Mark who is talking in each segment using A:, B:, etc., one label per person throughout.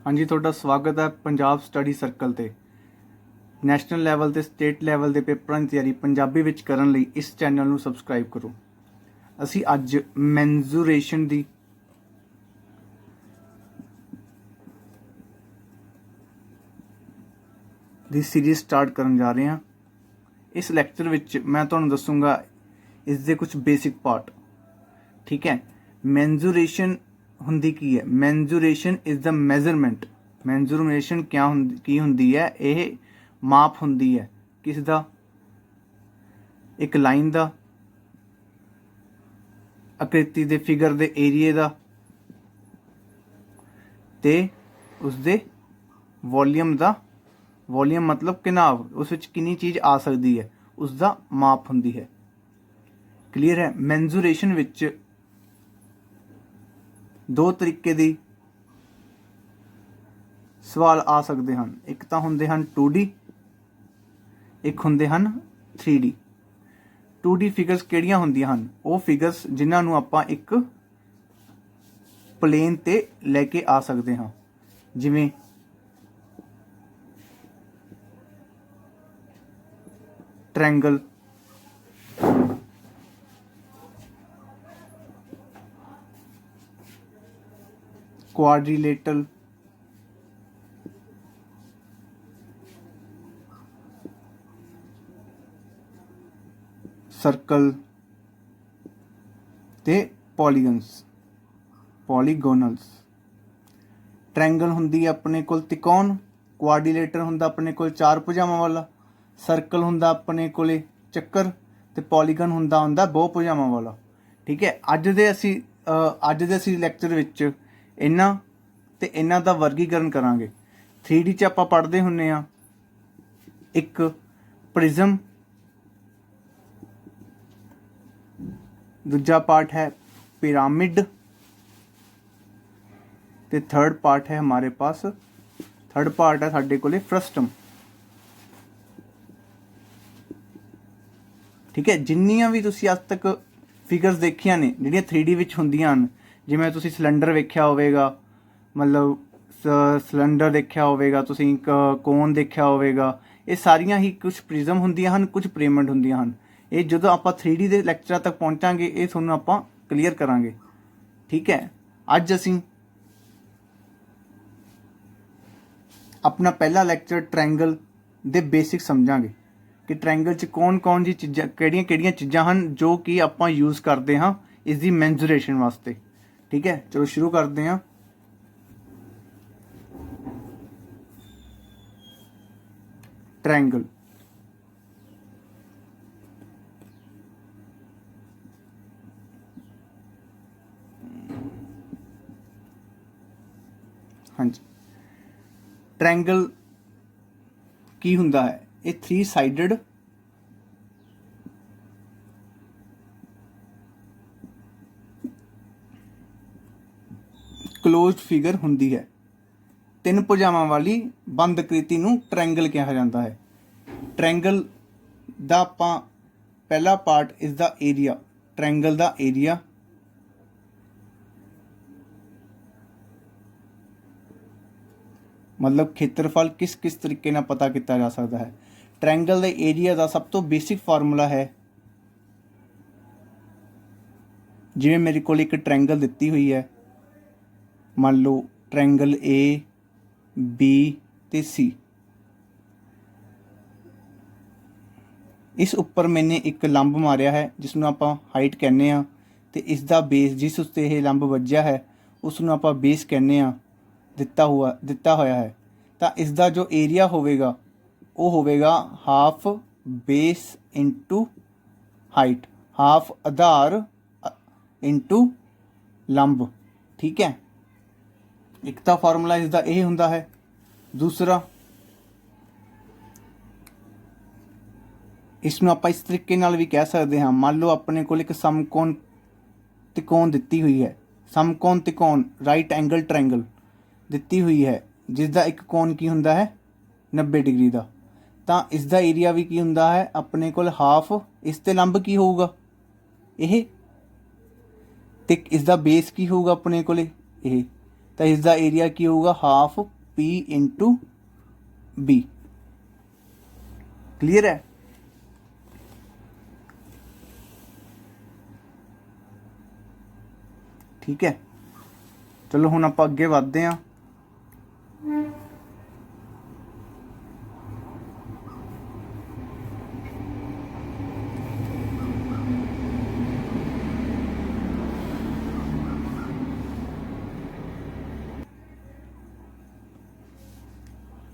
A: हाँ जी, तुहाडा स्वागत है पंजाब स्टडी सर्कल ते। नैशनल लैवल ते स्टेट लैवल के पेपरां की तैयारी पंजाबी विच करन लई इस चैनल नूं सबसक्राइब करो। असी अज मैंजूरेशन दी सीरीज स्टार्ट करन जा रहे हैं। इस लैक्चर विच मैं तुहानूं दसूँगा इस दे कुछ बेसिक पार्ट। ठीक है, मैंजूरेशन हुंदी की है? मैंजूरेशन इज़ द मेजरमेंट। मैंजूरेशन क्या की हुंदी है? यह माप हुंदी है किस दा? एक लाइन दा, आकृति दे, फिगर दे एरिए दा ते उस दे वॉल्यूम दा। वॉल्यूम मतलब घिनाव, उस विच कितनी चीज़ आ सकती है, उसका माप हुंदी है। क्लीयर है? मैंजूरेशन विच दो तरीके दी सवाल आ सकते हैं। एक तो होंदे हन 2D, एक होंदे हन 3D। 2D फिगर्स किहड़ियां होंदियां हन? वो फिगर्स जिन्हां नूं आपां एक प्लेन ते लैके आ सकते हाँ, जिवें ट्रायंगल, क्वाड्रिलेटरल, सर्कल ते पॉलीगोनल्स। ट्रायंगल हुंदी अपने कोल त्रिकोण, क्वाड्रिलेटर हुंदा अपने कोल चार भुजावां वाला, सर्कल हुंदा अपने कोले चक्कर ते पॉलीगन हुंदा बहु भुजावां वाला। ठीक है, अज दे असी लैक्चर विच इन्हां ते इन्हां दा वर्गीकरण करांगे। 3D च आपां पढ़दे हुन्ने आ एक प्रिज्म, दूजा पार्ट है पिरामिड ते थर्ड पार्ट है हमारे पास, थर्ड पार्ट है साडे कोले फ्रस्टम। ठीक है, जिन्नियां भी तुसी अज तक फिगर्स देखियां ने जिहड़ियां 3D विच हुंदियां हन, जिवें तुसी सिलेंडर वेख्या होवेगा, मतलब सिलेंडर देखिया होवेगा, तुसी कोन देखिया होवेगा, ये सारियां ही कुछ प्रिज्म हुंदियां हन, कुछ पिरामिड हुंदियां हन। ये जो आपां 3D के लैक्चर तक पहुँचांगे ये तुहानूं आपां क्लीयर करांगे। ठीक है, अज असीं अपना पहला लैक्चर ट्रायंगल दे बेसिक समझांगे कि ट्रायंगल च कौन कौन जी चीज़ां, किहड़ियां चीज़ां हन जो कि आपां यूज़ करते हाँ इसकी मैंजूरेशन वास्ते। ठीक है, चलो शुरू करते हैं। ट्रायंगल, हाँ जी, ट्रायंगल की हुंदा है? ये 3 साइडेड क्लोज्ड फिगर हुंदी है। 3 भुजावां वाली बंद आकृति नूं ट्रायंगल कहा जाता है। ट्रायंगल दा आपां पहला part is the area. Triangle दा एरिया मतलब खेत्रफल किस किस तरीके नाल पता किया जा सकता है। ट्रायंगल दे एरिया का सब तो बेसिक फार्मूला है, जिवें मेरे को एक ट्रायंगल दिती हुई है, मान लो ट्रायंगल ए बी ते सी। इस उपर मैंने एक लंब मारिया है जिसनों आप हाइट कहने आ, ते इसका बेस जिस उत्ते यह लंब वज्या है उसनों आप बेस कहने आ, दिता होया है। तो इसका जो एरिया होवेगा वो होवेगा half base into height, half आधार इंटू लंब। ठीक है, एक तो फार्मूला इसका यह हुंदा है। दूसरा इसनों आप इस तरीके नाल भी कह सकते हाँ, मान लो अपने को एक समकोण त्रिकोण दिती हुई है, समकोण त्रिकोण राइट एंगल ट्रायंगल दिती हुई है, जिसका एक कोण की हुंदा है 90 डिग्री का। तो इसका एरिया भी की हुंदा है अपने को हाफ, इस ते लंब की होगा यह, ते इसका बेस की होगा अपने को यह, तो इसका एरिया की होगा half P into B। Clear है? ठीक है, चलो हुण आपां अगे वधदे हैं।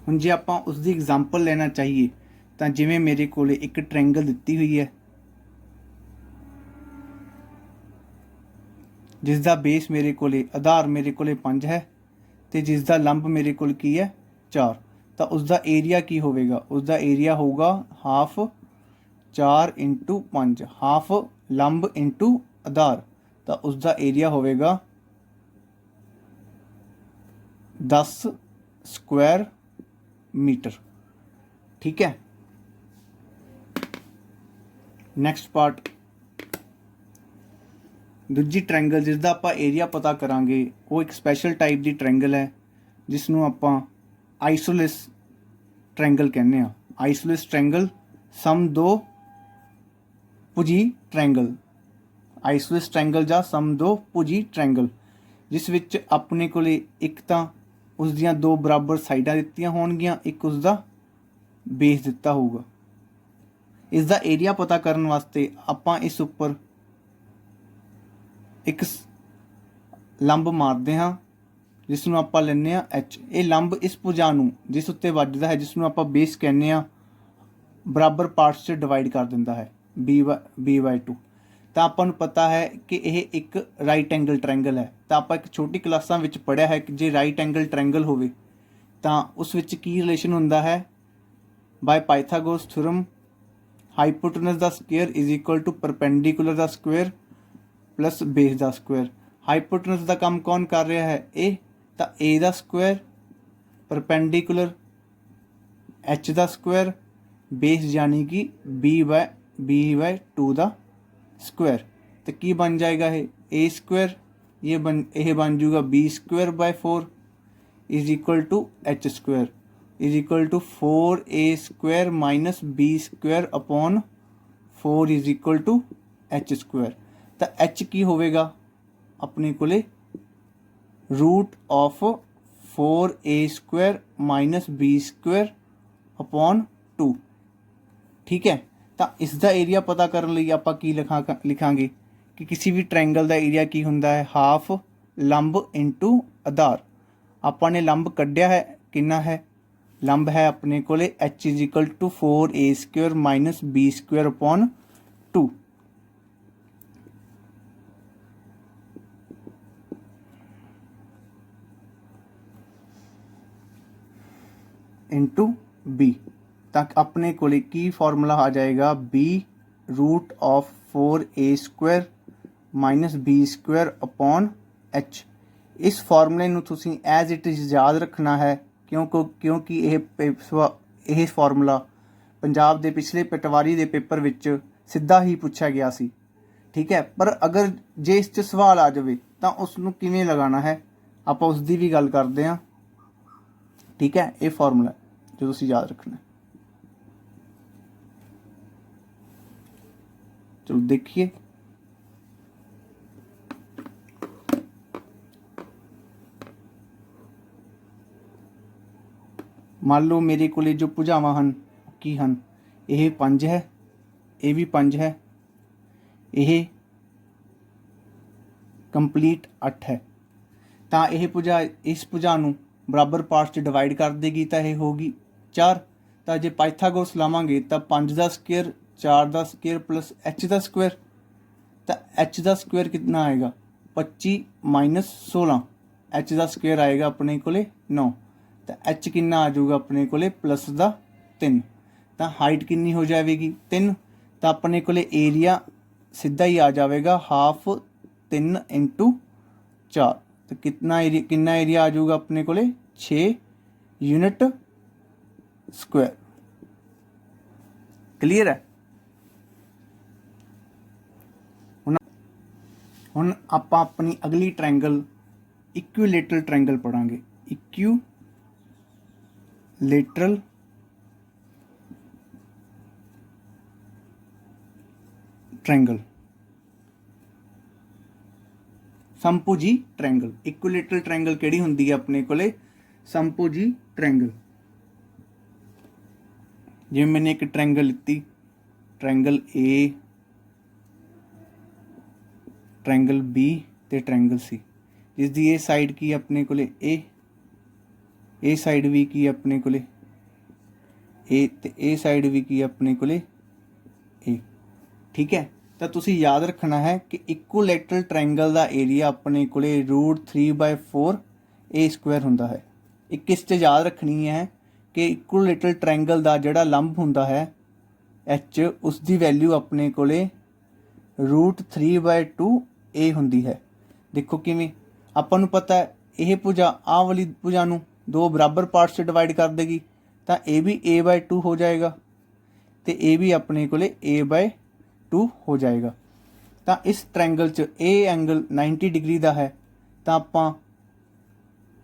A: ਹੁਣ ਜੇ ਆਪਾਂ ਉਸ ਦੀ एग्जाम्पल लेना चाहिए तो जिवें मेरे कोले एक ट्रायंगल दिती हुई है जिसका बेस मेरे कोले आधार मेरे कोले 5 है तो जिसका लंब मेरे कोल की है 4, तो उसका एरिया की होगा? उसका एरिया होगा हाफ 4 इंटू 5, हाफ लंब इंटू आधार, तो उसका एरिया होगा 10 स्क्वायर मीटर। ठीक है, नैक्सट पार्ट दूजी ट्रायंगल जिसका आप एरिया पता करांगे वो एक स्पैशल टाइप की ट्रायंगल है जिसनों आप आइसोलिस ट्रायंगल कहने। आइसोलिस ट्रायंगल सम दो भुजी ट्रायंगल, आइसोलिस ट्रायंगल या सम दो भुजी ट्रायंगल, जिस विच अपने कोले एक तो उस दियां दो बराबर साइडां दित्तियां होणगियां, एक उसका बेस दिता होगा। इसका एरिया पता करने वास्ते आपां इस उपर एक लंब मारते हाँ जिसनों आपां लैंदे आ H। ये लंब इस भुजा नूं जिस उत्ते वजदा है जिसनों आपां बेस कहने आ बराबर पार्ट्स च डिवाइड कर दिंदा है B/2। तो आपां नूं पता है कि यह एक राइट एंगल ट्रायंगल है। तो आपां एक छोटी क्लासां विच पढ़िया है कि जे राइट एंगल ट्रायंगल होवे तां उस विच की रिलेशन हुंदा है? बाय पाइथागोरस थ्योरम हाइपोटेनस दा square is equal to perpendicular दा स्क्वेयर प्लस बेस दा स्क्वेयर। हाइपोटेनस दा काम कौन कर रहा है? ए, तो ए दा स्क्वेयर परपेंडिकुलर H दा स्क्वेयर बेस यानी कि B/2 दा स्क्वेयर। तो की बन जाएगा ये ए स्क्वेयर, ये बन जूगा B²/4 is equal to H square is equal to 4A² minus B² upon 4 is equal to H square. तो H की होगा अपने कोले root of 4A² minus B² upon 2। ठीक है, तो इसका एरिया पता करने लिए आप लिखांगे कि किसी भी ट्रायंगल का एरिया की हुंदा है हाफ लंब इंटू आधार। आपने लंब कढ़िया है, कितना है? लंब है अपने कोले H is equal to 4A² minus B² upon 2। Into B, तक अपने कोले की फॉर्मूला आ जाएगा B√4A² minus B² upon H। इस फॉर्मूले नूं तुसीं एज इट इज़ याद रखना है क्योंकि यह फॉर्मूला पंजाब के पिछले पटवारी के पेपर विच सीधा ही पूछा गया सी। ठीक है, पर अगर जे इस सवाल आ जाए तो उसनूं किवें लगाना है आप उसकी भी गल करते हैं। ठीक है, ये फॉर्मूला जो तुसीं याद रखना है। चलो देखिए, मान लो मेरे को जो भुजावां हन की हन, यह 5 है, ये भी 5 है, यह कंप्लीट 8 है। तो यह भुजा इस भुजा नूं बराबर पार्ट्स डिवाइड कर देगी तो यह होगी 4। तो जे पाइथागोरस लावांगे तो 5 का स्क्वेयर 4 का स्क्वेयर प्लस H का स्क्वेयर। तो H का स्क्वेयर कितना आएगा? 25 माइनस 16, H का स्क्वेयर आएगा अपने को 9। तो H कितना आ जाऊगा अपने को प्लस का 3। तो हाइट कितनी हो जाएगी? 3। तो अपने को एरिया सीधा ही आ जाएगा हाफ 3 इंटू 4। तो कितना एरिया आ जाऊगा अपने को? 6 यूनिट स्क्वायर। क्लीयर है? हुण आपां अपनी अगली ट्रायंगल इक्विलेटरल ट्रायंगल पढ़ांगे। इक्विलेटरल ट्रायंगल, समभुजी ट्रायंगल। इक्विलेटरल ट्रायंगल किहड़ी हुंदी है अपने कोले? समभुजी ट्रायंगल। जिवें मैंने एक ट्रायंगल लिती, ट्रायंगल ए, ट्रायंगल बी ते ट्रायंगल सी, जिसदी ए साइड की अपने कोले ए साइड भी की अपने कोले ए ते ए साइड भी की अपने कोले ए। ठीक है, तो तुसी याद रखना है कि इक्विलैटरल ट्रायंगल का एरिया अपने कोले √3/4 ए स्क्वायर हुंदा है। एक किस च याद रखनी है कि इक्विलैटरल ट्रायंगल का जिहड़ा लंब हुंदा है एच, उसकी वैल्यू अपने कोले √3/2 ए हुंदी है। देखो किवें, आपां नूं पता है यह भुजा आ वाली भुजा नूं दो बराबर पार्ट्स डिवाइड कर देगी, तो ये भी a/2 हो जाएगा तो ये भी अपने कोले a/2 हो जाएगा। तो इस ट्रायंगल च ए एंगल 90 डिग्री का है, तो आपां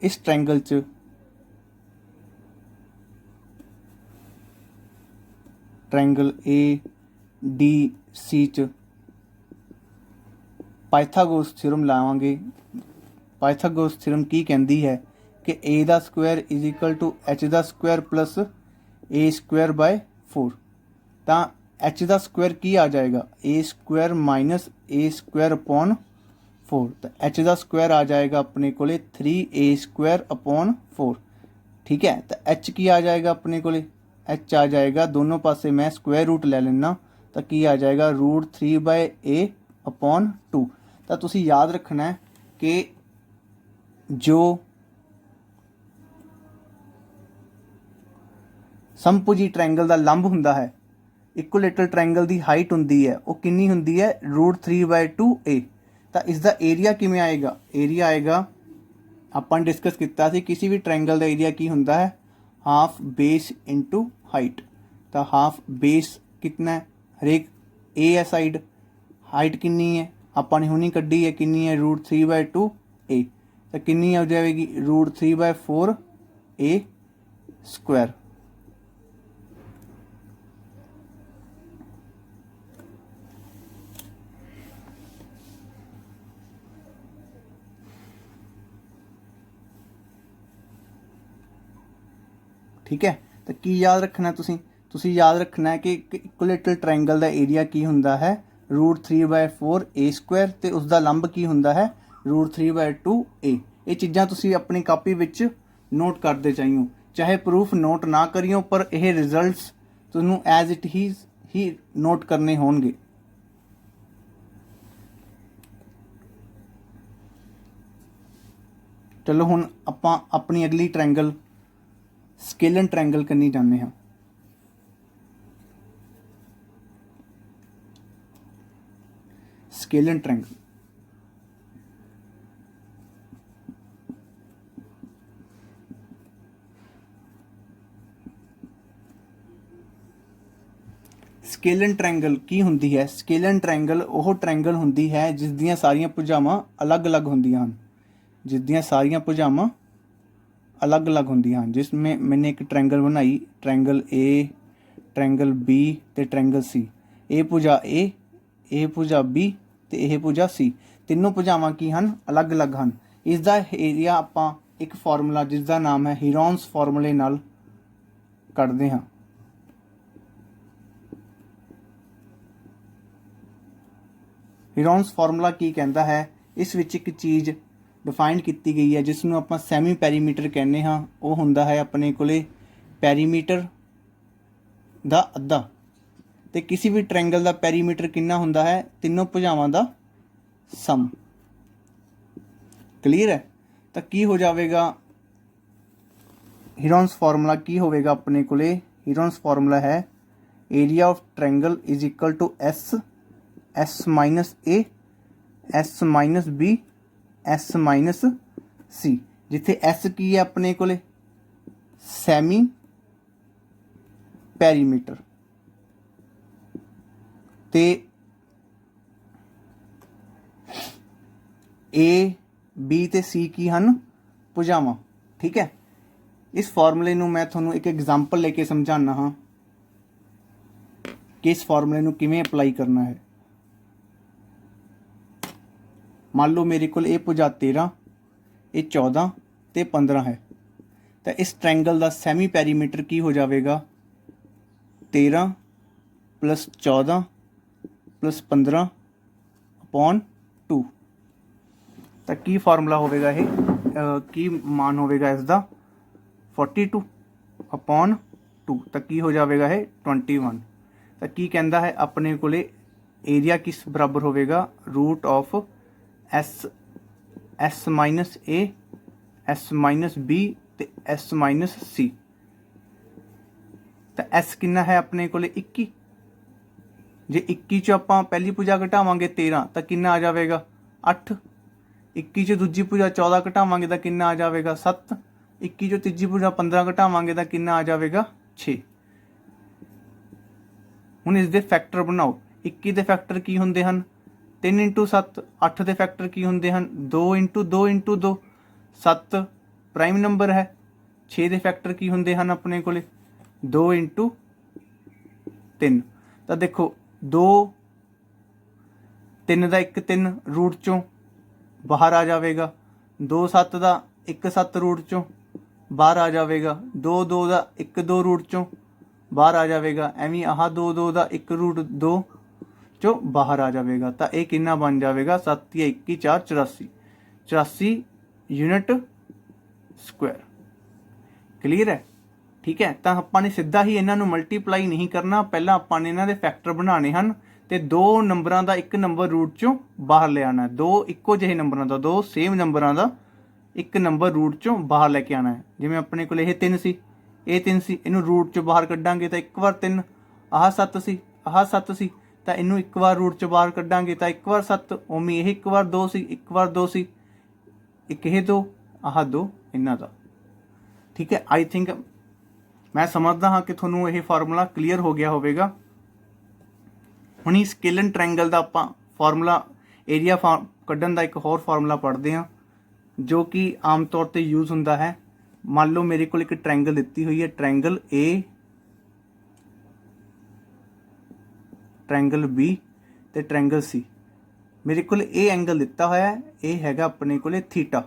A: इस ट्रायंगल च ट्रायंगल ए डी सी च पाइथागोरस थ्योरम लावांगे। पाइथागोरस थ्योरम की कहती है कि ए दा square is equal to H दा square plus A square by 4। तो एच दा स्क्वायर की आ जाएगा A square minus A square upon 4। तो एच दा स्क्वायर आ जाएगा अपने कोले 3a स्क्वायर अपॉन 4। ठीक है, तो एच की आ जाएगा अपने कोले, एच आ जाएगा, दोनों पासे मैं स्क्वायर रूट ले लेना, तो की आ जाएगा √3/a अपॉन 2। तो तुसी याद रखना है कि जो समभुजी ट्रायंगल का लंब हुंदा है, इक्विलैटरल ट्रायंगल की हाइट हुंदी है, वो कितनी हुंदी है? √3/2 ए। तो इसका एरिया किमें आएगा? एरिया आएगा, अपन डिस्कस किया सी किसी भी ट्रायंगल का एरिया की हुंदा है? Half base into height. तो हाफ बेस कितना है? हरेक ए है साइड, हाइट कितनी है अपन ने हुनी कड्डी है, कितनी है? √3/2 ए। तो कितनी हो जाएगी? √3/4 ए स्क्वायर। ठीक है, तो की याद रखना तुसी याद रखना है कि इक्विलैटरल ट्रायंगल का एरिया की हुंदा है √3/4 ए स्क्वायर, तो उसका लंब की हुंदा है √3/2 ए। ये चीज़ां तुसी अपनी कापी विच नोट करते चाहिए, चाहे प्रूफ नोट ना करियो, पर यह रिजल्ट्स तुहानूं एज इट ही नोट करने होणगे। चलो हुण आपां अपनी अगली ट्रायंगल स्केलन ट्रायंगल करनी जाने हैं। स्केलन ट्रायंगल, स्केलन ट्रायंगल की हुंदी है? स्केलन ट्रायंगल वो ट्रायंगल हुंदी है जिस दियां सारियां भुजावां अलग अलग होंदियां हन, जिस दियां सारियां भुजावां अलग अलग होंदियां हन। जिसमें मैंने एक ट्रायंगल बनाई, ट्रायंगल ए, ट्रायंगल बी ते ट्रायंगल सी। ए भुजा ए भुजा बी ते यह भुजा सी, तीनों भुजावां की हन? अलग अलग हन। इसका एरिया आपां एक फॉर्मूला जिसका नाम है हीरोन्स फॉर्मूले नाल कढ़दे हाँ। हीरोन्स फॉर्मूला की कहता है? इस विच एक चीज़ डिफाइन की गई है जिसनों आपां सैमी पैरीमीटर कहने हाँ। वो हुंदा है अपने कोले पैरीमीटर दा अद्धा। तो किसी भी ट्रायंगल का पैरीमीटर कितना हुंदा है? तीनों भुजावां दा सम। क्लीयर है? तो की हो जाएगा हीरोन्स फॉर्मूला की होगा अपने कोले? हीरोन्स फॉर्मूला है area of triangle is equal to S minus A, S minus B, S minus C, जिथे एस की है अपने कोले? सैमी पैरीमीटर, ते ए B ਤੇ C ਕੀ ਹਨ? ਭੁਜਾਵਾਂ। ਠੀਕ ਹੈ, ਇਸ ਫਾਰਮੂਲੇ ਨੂੰ ਮੈਂ ਤੁਹਾਨੂੰ ਇੱਕ ਐਗਜ਼ਾਮਪਲ ਲੈ ਕੇ ਸਮਝਾਉਣਾ ਹਾਂ ਕਿ ਇਸ ਫਾਰਮੂਲੇ ਨੂੰ ਕਿਵੇਂ ਅਪਲਾਈ ਕਰਨਾ ਹੈ। ਮੰਨ ਲਓ ਮੇਰੇ ਕੋਲ ਇਹ ਭੁਜਾ 13, ਇਹ 14 ਤੇ 15 ਹੈ, ਤਾਂ ਇਸ ਟ੍ਰਾਇੰਗਲ ਦਾ ਸੈਮੀ ਪੈਰੀਮੀਟਰ ਕੀ ਹੋ ਜਾਵੇਗਾ? 13 + 14 + 15 ਅਪੋਨ 2। ਤਾਂ ਕੀ ਫਾਰਮੂਲਾ ਹੋਵੇਗਾ ਇਹ? ਕੀ मान ਹੋਵੇਗਾ ਇਸ ਦਾ? 42 ਅਪੋਨ 2। ਤਾਂ ਕੀ ਹੋ ਜਾਵੇਗਾ ਇਹ? 21। ਤਾਂ ਕੀ ਕਹਿੰਦਾ ਹੈ ਆਪਣੇ ਕੋਲੇ ਏਰੀਆ ਕਿਸ ਬਰਾਬਰ ਹੋਵੇਗਾ? Root of S minus A, S minus B ਤੇ S माइनस C। ਤਾਂ S ਕਿੰਨਾ ਹੈ ਆਪਣੇ ਕੋਲੇ? 21। ਜੇ 21 ਚੋਂ ਆਪਾਂ ਪਹਿਲੀ ਭੁਜਾ ਘਟਾਵਾਂਗੇ 13 ਤਾਂ ਕਿੰਨਾ ਆ ਜਾਵੇਗਾ? 8। 21 ਚੋਂ ਦੂਜੀ ਭੁਜਾ 14 ਘਟਾਵਾਂਗੇ ਤਾਂ ਕਿੰਨਾ ਆ ਜਾਵੇਗਾ? 7। 21 ਚੋਂ ਤੀਜੀ ਭੁਜਾ 15 ਘਟਾਵਾਂਗੇ ਤਾਂ ਕਿੰਨਾ ਆ ਜਾਵੇਗਾ? 6। ਹੁਣ ਇਸ ਦੇ ਫੈਕਟਰ ਬਣਾਓ। 21 ਦੇ ਫੈਕਟਰ ਕੀ ਹੁੰਦੇ ਹਨ? 3 × 7। 8 ਦੇ ਫੈਕਟਰ ਕੀ ਹੁੰਦੇ ਹਨ? 2 × 2 × 2। 7 ਪ੍ਰਾਈਮ ਨੰਬਰ ਹੈ। 6 ਦੇ ਫੈਕਟਰ ਕੀ ਹੁੰਦੇ ਹਨ ਆਪਣੇ ਕੋਲੇ? 2 × 3। ਤਾਂ ਦੇਖੋ 2 3 ਦਾ 1 3 रूट चों बाहर आ जाएगा। 2 7 ਦਾ 1 7 रूट चों बाहर आ जाएगा। 2 2 ਦਾ 1 2 रूट चों बाहर आ जाएगा। ਐਵੇਂ ਆਹ 2 2 ਦਾ 1 रूट 2 ਚੋਂ ਬਾਹਰ ਆ ਜਾਵੇਗਾ। ਤਾਂ ਇਹ ਕਿੰਨਾ ਬਣ ਜਾਵੇਗਾ? 7 या 21 4 84। 84 यूनिट ਸਕੁਆਇਰ। ਕਲੀਅਰ ਹੈ? ਠੀਕ ਹੈ, ਤਾਂ ਆਪਾਂ ਨੇ ਸਿੱਧਾ ਹੀ ਇਹਨਾਂ ਨੂੰ ਮਲਟੀਪਲਾਈ ਨਹੀਂ ਕਰਨਾ, ਪਹਿਲਾਂ ਆਪਾਂ ਨੇ ਇਹਨਾਂ ਦੇ ਫੈਕਟਰ ਬਣਾਉਣੇ ਹਨ ਤੇ ਦੋ ਨੰਬਰਾਂ ਦਾ ਇੱਕ ਨੰਬਰ ਰੂਟ ਚੋਂ ਬਾਹਰ ਲੈ ਆਉਣਾ। ਦੋ ਇੱਕੋ ਜਿਹੇ ਨੰਬਰਾਂ ਦਾ, ਦੋ ਸੇਮ ਨੰਬਰਾਂ ਦਾ ਇੱਕ ਨੰਬਰ ਰੂਟ ਚੋਂ ਬਾਹਰ ਲੈ ਕੇ ਆਉਣਾ ਹੈ। ਜਿਵੇਂ ਆਪਣੇ ਕੋਲ ਇਹ 3 ਸੀ, ਇਹ 3 ਸੀ, ਇਹਨੂੰ ਰੂਟ ਚੋਂ ਬਾਹਰ ਕੱਢਾਂਗੇ ਤਾਂ ਇੱਕ ਵਾਰ 3। ਆਹ 7 ਸੀ, ਆਹ 7 ਸੀ, ਤਾਂ ਇਹਨੂੰ ਇੱਕ ਵਾਰ ਰੂਟ ਚੋਂ ਬਾਹਰ ਕੱਢਾਂਗੇ ਤਾਂ ਇੱਕ ਵਾਰ 7। ਉਵੇਂ ਇਹ ਇੱਕ ਵਾਰ 2 ਸੀ, ਇੱਕ ਵਾਰ 2 ਸੀ, ਇੱਕ ਇਹ 2, ਆਹ 2 ਇਹਨਾਂ ਦਾ। ਠੀਕ ਹੈ, ਆਈ ਥਿੰਕ ਮੈਂ ਸਮਝਦਾ ਹਾਂ ਕਿ ਤੁਹਾਨੂੰ ਇਹ ਫਾਰਮੂਲਾ ਕਲੀਅਰ ਹੋ ਗਿਆ ਹੋਵੇਗਾ। ਹੁਣ ਹੀ ਸਕੇਲਨ ਟ੍ਰਾਇੰਗਲ ਦਾ ਆਪਾਂ ਫਾਰਮੂਲਾ ਏਰੀਆ ਕੱਢਣ ਦਾ ਇੱਕ ਹੋਰ ਫਾਰਮੂਲਾ ਪੜ੍ਹਦੇ ਹਾਂ ਜੋ ਕਿ ਆਮ ਤੌਰ ਤੇ ਯੂਜ਼ ਹੁੰਦਾ ਹੈ। ਮੰਨ ਲਓ ਮੇਰੇ ਕੋਲ ਇੱਕ ਟ੍ਰਾਇੰਗਲ ਦਿੱਤੀ ਹੋਈ ਹੈ, ਟ੍ਰਾਇੰਗਲ A, ਟ੍ਰਾਇੰਗਲ B ਤੇ ਟ੍ਰਾਇੰਗਲ C। ਮੇਰੇ ਕੋਲ ਇਹ ਐਂਗਲ ਦਿੱਤਾ ਹੋਇਆ ਹੈ, ਇਹ ਹੈਗਾ ਆਪਣੇ ਕੋਲੇ ਥੀਟਾ।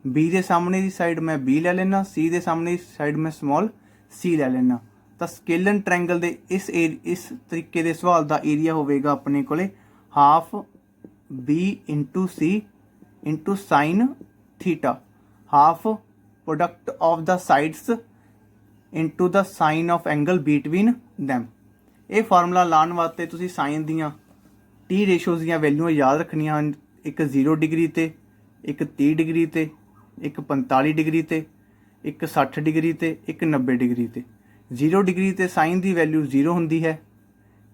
A: B ਦੇ ਸਾਹਮਣੇ ਦੀ ਸਾਈਡ ਮੈਂ B ਲੈ ਲੈਣਾ, C ਦੇ ਸਾਹਮਣੇ ਦੀ ਸਾਈਡ ਮੈਂ ਸਮਾਲ C ਲੈ ਲੈਣਾ। ਤਾਂ ਸਕੇਲਨ ਟ੍ਰਾਇੰਗਲ ਦੇ ਇਸ ਤਰੀਕੇ ਦੇ ਸਵਾਲ ਦਾ ਏਰੀਆ ਹੋਵੇਗਾ ਆਪਣੇ ਕੋਲੇ half B × C × sign theta, half product of the sides into the sign of angle between them. ਇਹ ਫਾਰਮੂਲਾ ਲਾਉਣ ਵਾਸਤੇ ਤੁਸੀਂ ਸਾਈਨ ਦੀਆਂ ਟੀ ਰੇਸ਼ੋਜ਼ ਦੀਆਂ ਵੈਲਿਊਆਂ ਯਾਦ ਰੱਖਣੀਆਂ ਹਨ। ਇੱਕ 0 ਡਿਗਰੀ ਤੇ, ਇੱਕ 30 ਡਿਗਰੀ ਤੇ, ਇੱਕ 45 ਡਿਗਰੀ ਤੇ, ਇੱਕ 60 ਡਿਗਰੀ ਤੇ, ਇੱਕ 90 ਡਿਗਰੀ ਤੇ। 0 ਡਿਗਰੀ ਤੇ ਸਾਈਨ ਦੀ ਵੈਲਿਊ 0 ਹੁੰਦੀ ਹੈ,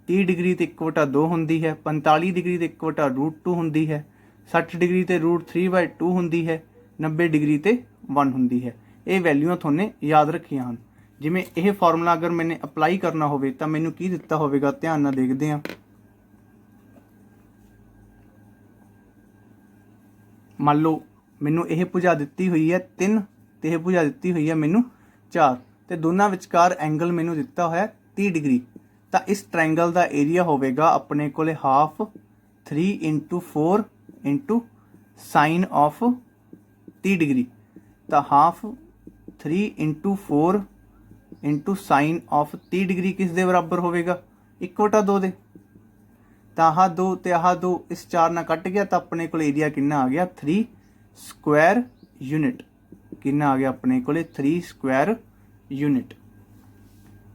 A: 30 ਡਿਗਰੀ ਤੇ 1/2 ਹੁੰਦੀ ਹੈ, 45 ਡਿਗਰੀ ਤੇ 1/√2 ਹੁੰਦੀ ਹੈ, 60 ਡਿਗਰੀ ਤੇ √3/2 ਹੁੰਦੀ ਹੈ, 90 ਡਿਗਰੀ ਤੇ 1 ਹੁੰਦੀ ਹੈ। ਇਹ ਵੈਲਿਊਆਂ ਤੁਹਾਨੇ ਯਾਦ ਰੱਖੀਆਂ ਹਨ। ਜਿਵੇਂ ਇਹ ਫਾਰਮੂਲਾ ਅਗਰ ਮੈਨੇ ਅਪਲਾਈ ਕਰਨਾ ਹੋਵੇ ਤਾਂ ਮੈਨੂੰ ਕੀ ਦਿੱਤਾ ਹੋਵੇਗਾ, ਧਿਆਨ ਨਾਲ ਦੇਖਦੇ ਹਾਂ। ਮੰਨ ਲਓ ਮੈਨੂੰ ਇਹ ਭੁਜਾ ਦਿੱਤੀ ਹੋਈ ਹੈ 3 ਤੇ ਇਹ ਭੁਜਾ ਦਿੱਤੀ ਹੋਈ ਹੈ ਮੈਨੂੰ 4 ਤੇ ਦੋਨਾਂ ਵਿਚਕਾਰ ਐਂਗਲ ਮੈਨੂੰ ਦਿੱਤਾ ਹੋਇਆ 30 ਡਿਗਰੀ। ਤਾਂ ਇਸ ਟ੍ਰਾਇੰਗਲ ਦਾ ਏਰੀਆ ਹੋਵੇਗਾ ਆਪਣੇ ਕੋਲੇ ਹਾਫ 3 × 4 × ਸਾਈਨ ਆਫ 30 ਡਿਗਰੀ। ਤਾਂ ਹਾਫ 3 × 4 × ਸਾਈਨ ਆਫ 30 ਡਿਗਰੀ ਕਿਸ ਦੇ ਬਰਾਬਰ ਹੋਵੇਗਾ? 1/2 ਦੇ। ਤਾਂ ਆਹ 2 ਤੇ ਆਹ 2 ਇਸ 4 ਨਾਲ ਕੱਟ ਗਿਆ ਤਾਂ ਆਪਣੇ ਕੋਲ ਏਰੀਆ ਕਿੰਨਾ ਆ ਗਿਆ? 3 ਸਕੁਆਇਰ यूनिट। ਕਿੰਨਾ ਆ ਗਿਆ ਆਪਣੇ ਕੋਲੇ? 3 ਸਕੁਆਇਰ यूनिट।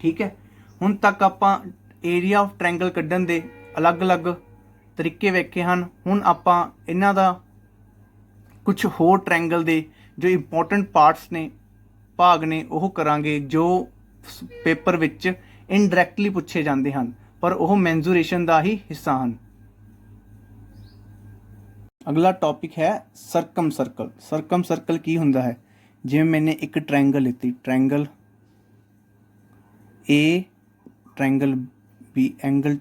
A: ਠੀਕ ਹੈ, ਹੁਣ ਤੱਕ ਆਪਾਂ ਏਰੀਆ ਆਫ ਟ੍ਰਾਇੰਗਲ ਕੱਢਣ ਦੇ ਅਲੱਗ-ਅਲੱਗ ਤਰੀਕੇ ਵੇਖੇ ਹਨ। ਹੁਣ ਆਪਾਂ ਇਹਨਾਂ ਦਾ ਕੁਝ ਹੋਰ ਟ੍ਰਾਇੰਗਲ ਦੇ ਜੋ ਇੰਪੋਰਟੈਂਟ ਪਾਰਟਸ ਨੇ, ਭਾਗ ਨੇ, ਉਹ ਕਰਾਂਗੇ ਜੋ ਪੇਪਰ ਵਿੱਚ ਇਨਡਾਇਰੈਕਟਲੀ ਪੁੱਛੇ ਜਾਂਦੇ ਹਨ ਪਰ ਉਹ ਮੈਂਜ਼ੂਰੇਸ਼ਨ ਦਾ ਹੀ ਹਿੱਸਾ ਹਨ। ਅਗਲਾ ਟੌਪਿਕ ਹੈ ਸਰਕਮ ਸਰਕਲ। ਸਰਕਮ ਸਰਕਲ ਕੀ ਹੁੰਦਾ ਹੈ? ਜਿਵੇਂ ਮੈਨੇ ਇੱਕ ਟ੍ਰਾਇੰਗਲ ਲਿੱਤੀ, triangle A, triangle B,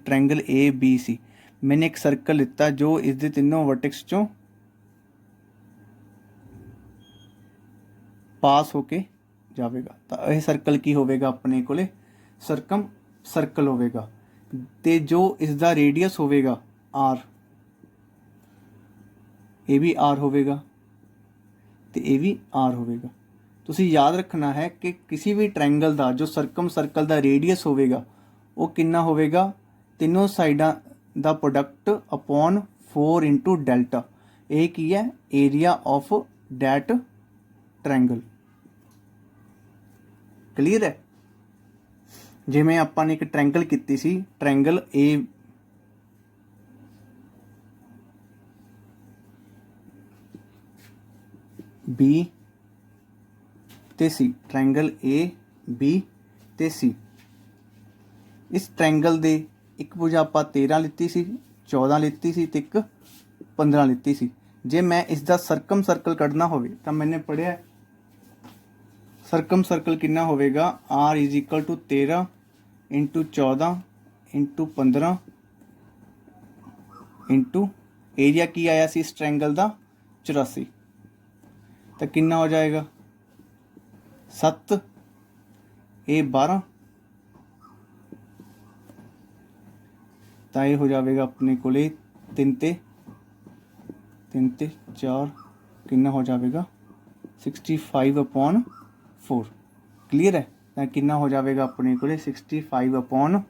A: triangle A B C। मैंने एक सर्कल लिता जो इस दे तीनों वर्टेक्स चों ਪਾਸ ਹੋ ਕੇ ਜਾਵੇਗਾ। ਤਾਂ ਇਹ ਸਰਕਲ ਕੀ ਹੋਵੇਗਾ ਆਪਣੇ ਕੋਲੇ, ਸਰਕਮ ਸਰਕਲ ਹੋਵੇਗਾ। ਤੇ ਜੋ ਇਸ ਦਾ ਰੇਡੀਅਸ ਹੋਵੇਗਾ ਆਰ, ਇਹ ਵੀ ਆਰ ਹੋਵੇਗਾ ਤੇ ਇਹ ਵੀ ਆਰ ਹੋਵੇਗਾ। ਤੁਸੀਂ ਯਾਦ ਰੱਖਣਾ ਹੈ ਕਿ ਕਿਸੇ ਵੀ ਟ੍ਰਾਇੰਗਲ ਦਾ ਜੋ ਸਰਕਮ ਸਰਕਲ ਦਾ ਰੇਡੀਅਸ ਹੋਵੇਗਾ ਉਹ ਕਿੰਨਾ ਹੋਵੇਗਾ, ਤਿੰਨੋਂ ਸਾਈਡਾਂ ਦਾ ਪ੍ਰੋਡਕਟ ਅਪੋਨ 4 ਇੰਟੂ ਡੈਲਟਾ। ਇਹ ਕੀ ਹੈ, area of that triangle. Clear ਹੈ। ਜਿਵੇਂ ਆਪਾਂ ਨੇ ਇੱਕ ਟ੍ਰਾਇੰਗਲ ਕੀਤੀ ਸੀ, ਟ੍ਰਾਇੰਗਲ ਏ ਬੀ ਤੇ ਸੀ, ਟ੍ਰਾਇੰਗਲ ਏ ਬੀ ਤੇ ਸੀ। ਇਸ ਟ੍ਰਾਇੰਗਲ ਦੇ ਇੱਕ ਭੁਜਾ ਆਪਾਂ 13 ਲਿੱਤੀ ਸੀ, 14 ਲਿੱਤੀ ਸੀ ਤੇ ਇੱਕ 15 ਲਿੱਤੀ ਸੀ। ਜੇ ਮੈਂ ਇਸ ਦਾ ਸਰਕਮ ਸਰਕਲ ਕੱਢਣਾ ਹੋਵੇ ਤਾਂ ਮੈंने ਪੜ੍ਹਿਆ ਸਰਕਮ ਸਰਕਲ ਕਿੰਨਾ ਹੋਵੇਗਾ, r is equal to 13 into 14 into 15 into area ਕੀ ਆਇਆ ਸੀ ਇਸ ਟ੍ਰਾਇੰਗਲ ਦਾ 84। ਤਾਂ ਕਿੰਨਾ ਹੋ ਜਾਏਗਾ 7 ਇਹ 12, ਤਾਂ ਇਹ ਹੋ ਜਾਵੇਗਾ ਆਪਣੇ ਕੋਲੇ 3 ਤੇ 4 ਕਿੰਨਾ ਹੋ ਜਾਵੇਗਾ 65/4। ਕਲੀਅਰ ਹੈ। ਤਾਂ ਕਿੰਨਾ ਹੋ ਜਾਵੇਗਾ ਆਪਣੇ ਕੋਲੇ 65/4।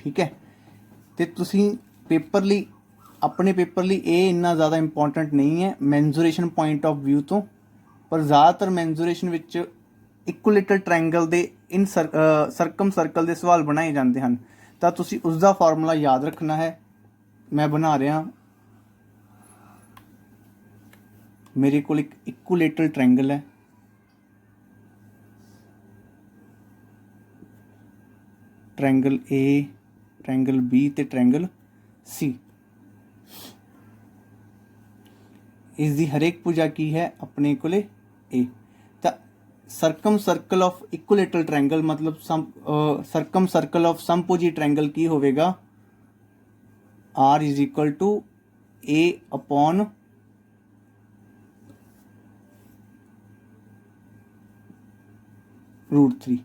A: ਠੀਕ ਹੈ। ਤੇ ਤੁਸੀਂ ਪੇਪਰ ਲਈ, ਆਪਣੇ ਪੇਪਰ ਲਈ ਇਹ ਇੰਨਾ ਜ਼ਿਆਦਾ ਇੰਪੋਰਟੈਂਟ ਨਹੀਂ ਹੈ ਮੈਂਸੂਰੇਸ਼ਨ ਪੁਆਇੰਟ ਆਫ ਵਿਊ ਤੋਂ, ਪਰ ਜ਼ਿਆਦਾਤਰ ਮੈਂਸੂਰੇਸ਼ਨ ਵਿੱਚ ਇਕੁਲੇਟਰ ਟ੍ਰਾਇੰਗਲ ਦੇ ਇਨ ਸਰਕਮ ਸਰਕਲ ਦੇ ਸਵਾਲ ਬਣਾਏ ਜਾਂਦੇ ਹਨ। ਤਾਂ ਤੁਸੀਂ ਉਸ ਦਾ ਫਾਰਮੂਲਾ ਯਾਦ ਰੱਖਣਾ ਹੈ। ਮੈਂ ਬਣਾ ਰਿਹਾ, ਮੇਰੇ ਕੋਲ ਇੱਕ ਇਕੁਲੇਟਰ ਟ੍ਰਾਇੰਗਲ ਹੈ, ਟ੍ਰਾਇੰਗਲ ਏ, ਟ੍ਰਾਇੰਗਲ ਬੀ ਤੇ ਟ੍ਰਾਇੰਗਲ ਸੀ। ਇਸ ਦੀ ਹਰੇਕ ਭੁਜਾ ਕੀ ਹੈ ਆਪਣੇ ਕੋਲੇ ਏ। ਤਾਂ circumcircle of equilateral triangle ਮਤਲਬ ਸਰਕਮ ਸਰਕਲ ਆਫ ਸਮਭੁਜੀ ਟ੍ਰਾਇੰਗਲ ਕੀ ਹੋਵੇਗਾ, r is equal to a upon √3।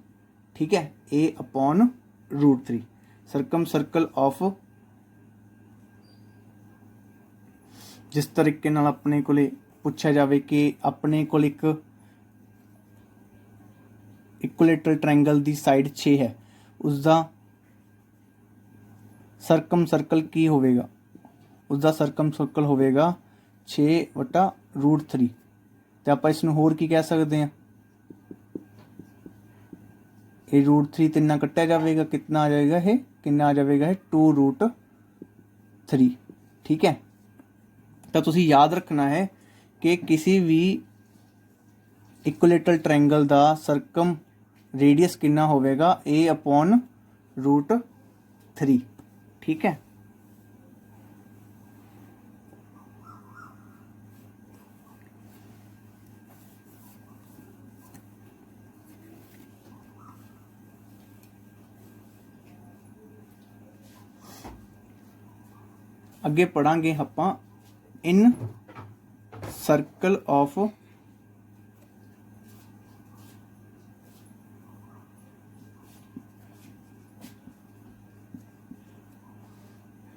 A: ਠੀਕ ਹੈ, a upon √3 circumcircle of. ਜਿਸ ਤਰੀਕੇ ਨਾਲ ਆਪਣੇ ਕੋਲੇ ਪੁੱਛਿਆ ਜਾਵੇ ਕਿ ਆਪਣੇ ਕੋਲ ਇੱਕ ਇਕੁਲੇਟਰ ਟ੍ਰਾਇੰਗਲ ਦੀ ਸਾਈਡ 6 ਹੈ, ਉਸ ਦਾ ਸਰਕਮ ਸਰਕਲ ਕੀ ਹੋਵੇਗਾ, ਉਸ ਦਾ ਸਰਕਮ ਸਰਕਲ ਹੋਵੇਗਾ 6/√3। ਤੇ ਆਪਾਂ ਇਸ ਨੂੰ ਹੋਰ ਕੀ ਕਹਿ ਸਕਦੇ ਹਾਂ, ਇਹ √3 ਤੇ ਨਾ ਕੱਟਿਆ ਜਾਵੇਗਾ, ਕਿੰਨਾ ਆ ਜਾਏਗਾ, ਇਹ ਕਿੰਨਾ ਆ ਜਾਵੇਗਾ, ਇਹ 2√3। ਠੀਕ ਹੈ। ਤਾਂ ਤੁਸੀਂ ਯਾਦ ਰੱਖਣਾ ਹੈ ਕਿ ਕਿਸੇ ਵੀ ਇਕੁਲੇਟਰ ਟ੍ਰਾਇੰਗਲ ਦਾ ਸਰਕਮ ਰੇਡੀਅਸ ਕਿੰਨਾ ਹੋਵੇਗਾ, a ਅਪੋਨ √3। ਠੀਕ ਹੈ। ਅੱਗੇ ਪੜਾਂਗੇ ਆਪਾਂ ਇਨ ਸਰਕਲ ਆਫ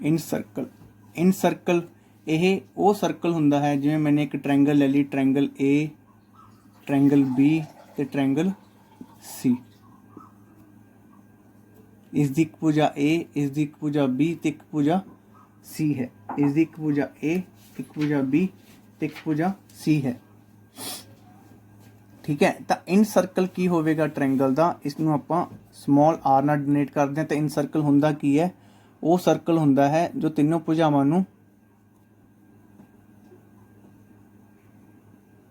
A: ਇਨ ਸਰਕਲ ਇਹ ਉਹ ਸਰਕਲ ਹੁੰਦਾ ਹੈ, ਜਿਵੇਂ ਮੈंने ਇੱਕ ਟ੍ਰਾਇੰਗਲ ਲੈ ਲਈ, ਟ੍ਰਾਇੰਗਲ ਏ, ਟ੍ਰਾਇੰਗਲ ਬੀ ਤੇ ਟ੍ਰਾਇੰਗਲ ਸੀ। ਇਸ ਦੀ ਇੱਕ ਭੁਜਾ A, ਇਸ ਦੀ ਇੱਕ ਭੁਜਾ B ਤੇ ਇੱਕ ਭੁਜਾ C ਹੈ। ਇਸ ਦੀ ਇੱਕ ਭੁਜਾ A, ਇੱਕ ਭੁਜਾ B ਤੇ ਇੱਕ ਭੁਜਾ C ਹੈ। ਠੀਕ ਹੈ। ਤਾਂ ਇਨ ਸਰਕਲ ਕੀ ਹੋਵੇਗਾ ਟ੍ਰਾਇੰਗਲ ਦਾ, ਇਸ ਨੂੰ ਆਪਾਂ ਸਮਾਲ r ਨਾਲ ਡਿਨੋਟ ਕਰਦੇ ਹਾਂ। ਤਾਂ ਇਨ ਸਰਕਲ ਹੁੰਦਾ ਕੀ ਹੈ, ਉਹ ਸਰਕਲ ਹੁੰਦਾ ਹੈ ਜੋ ਤਿੰਨੋਂ ਭੁਜਾਵਾਂ ਨੂੰ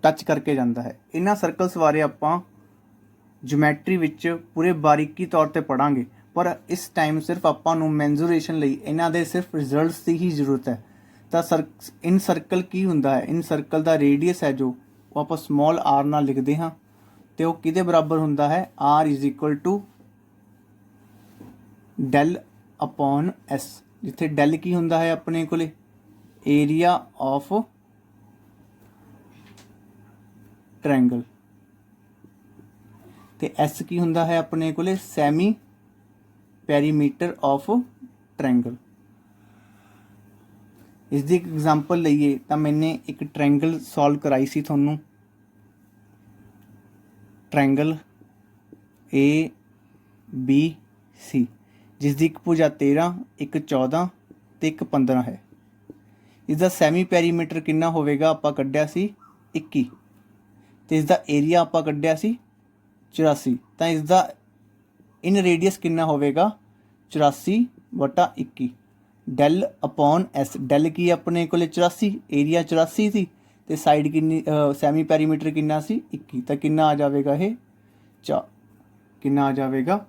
A: ਟੱਚ ਕਰਕੇ ਜਾਂਦਾ ਹੈ। ਇਹਨਾਂ ਸਰਕਲਸ ਬਾਰੇ ਆਪਾਂ ਜਿਓਮੈਟਰੀ ਵਿੱਚ ਪੂਰੇ ਬਾਰੀਕੀ ਤੌਰ ਤੇ ਪੜਾਂਗੇ, ਪਰ ਇਸ ਟਾਈਮ ਸਿਰਫ ਆਪਾਂ ਨੂੰ ਮੈਂਸੂਰੇਸ਼ਨ ਲਈ ਇਹਨਾਂ ਦੇ ਸਿਰਫ ਰਿਜ਼ਲਟਸ ਦੀ ਹੀ ਜ਼ਰੂਰਤ ਹੈ। ਤਾਂ ਇਨ ਸਰਕਲ ਕੀ ਹੁੰਦਾ ਹੈ, ਇਨ ਸਰਕਲ ਦਾ ਰੇਡੀਅਸ ਹੈ ਜੋ, ਉਹ ਆਪਾਂ ਸਮਾਲ r ਨਾਲ ਲਿਖਦੇ ਹਾਂ, ਤੇ ਉਹ ਕਿਹਦੇ ਬਰਾਬਰ ਹੁੰਦਾ ਹੈ, r is equal to del upon s। ਜਿੱਥੇ ਡੈਲ ਕੀ ਹੁੰਦਾ ਹੈ ਆਪਣੇ ਕੋਲੇ ਏਰੀਆ ਆਫ ਟ੍ਰਾਇੰਗਲ, ਤੇ ਐਸ ਕੀ ਹੁੰਦਾ ਹੈ ਆਪਣੇ ਕੋਲੇ ਸੈਮੀ ਪੈਰੀਮੀਟਰ ਆਫ ਟ੍ਰਾਇੰਗਲ। ਇਸ ਦੀ ਇੱਕ ਐਗਜ਼ਾਮਪਲ ਲਈਏ ਤਾਂ ਮੈਨੇ ਇੱਕ ਟ੍ਰਾਇੰਗਲ ਸੋਲਵ ਕਰਾਈ ਸੀ ਤੁਹਾਨੂੰ, ਟ੍ਰਾਇੰਗਲ ਏ ਬੀ ਸੀ, ਜਿਸ ਦੀ ਇੱਕ ਭੁਜਾ 13, ਇੱਕ 14 ਤੇ ਇੱਕ 15 ਹੈ। ਇਸ ਦਾ ਸੈਮੀ ਪੈਰੀਮੀਟਰ ਕਿੰਨਾ ਹੋਵੇਗਾ ਆਪਾਂ ਕੱਢਿਆ ਸੀ 21, ਤੇ ਇਸ ਦਾ ਏਰੀਆ ਆਪਾਂ ਕੱਢਿਆ ਸੀ 84, ਤਾਂ ਇਸ ਦਾ ਇਨ ਰੇਡੀਅਸ ਕਿੰਨਾ ਹੋਵੇਗਾ 84/21। ਡੈਲ ਅਪੋਨ ਐਸ, ਡੈਲ ਕੀ ਆਪਣੇ ਕੋਲੇ 84, ਏਰੀਆ 84 ਸੀ ਤੇ ਸਾਈਡ ਕਿੰਨੀ ਸੈਮੀ ਪੈਰੀਮੀਟਰ ਕਿੰਨਾ ਸੀ 21, ਤਾਂ ਕਿੰਨਾ ਆ ਜਾਵੇਗਾ ਇਹ 4, ਕਿੰਨਾ ਆ ਜਾਵੇਗਾ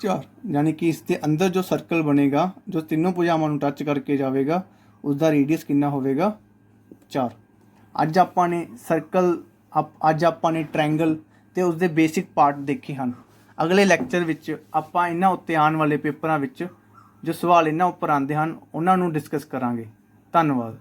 A: 4। ਯਾਨੀ ਕਿ ਇਸ ਦੇ ਅੰਦਰ ਜੋ ਸਰਕਲ ਬਣੇਗਾ, ਜੋ ਤਿੰਨੋਂ ਭੁਜਾਵਾਂ ਨੂੰ ਟੱਚ ਕਰਕੇ ਜਾਵੇਗਾ, ਉਸ ਦਾ ਰੇਡੀਅਸ ਕਿੰਨਾ ਹੋਵੇਗਾ 4। ਅੱਜ ਆਪਾਂ ਨੇ ਸਰਕਲ ਅੱਜ ਆਪਾਂ ਨੇ ਟ੍ਰਾਇੰਗਲ ਤੇ ਉਸ ਦੇ ਬੇਸਿਕ ਪਾਰਟ ਦੇਖੇ ਹਨ। ਅਗਲੇ ਲੈਕਚਰ ਵਿੱਚ ਆਪਾਂ ਇਹਨਾਂ ਉੱਤੇ ਆਉਣ ਵਾਲੇ ਪੇਪਰਾਂ ਵਿੱਚ ਜੋ ਸਵਾਲ ਇਹਨਾਂ ਉੱਪਰ ਆਉਂਦੇ ਹਨ ਉਹਨਾਂ ਨੂੰ ਡਿਸਕਸ ਕਰਾਂਗੇ। ਧੰਨਵਾਦ।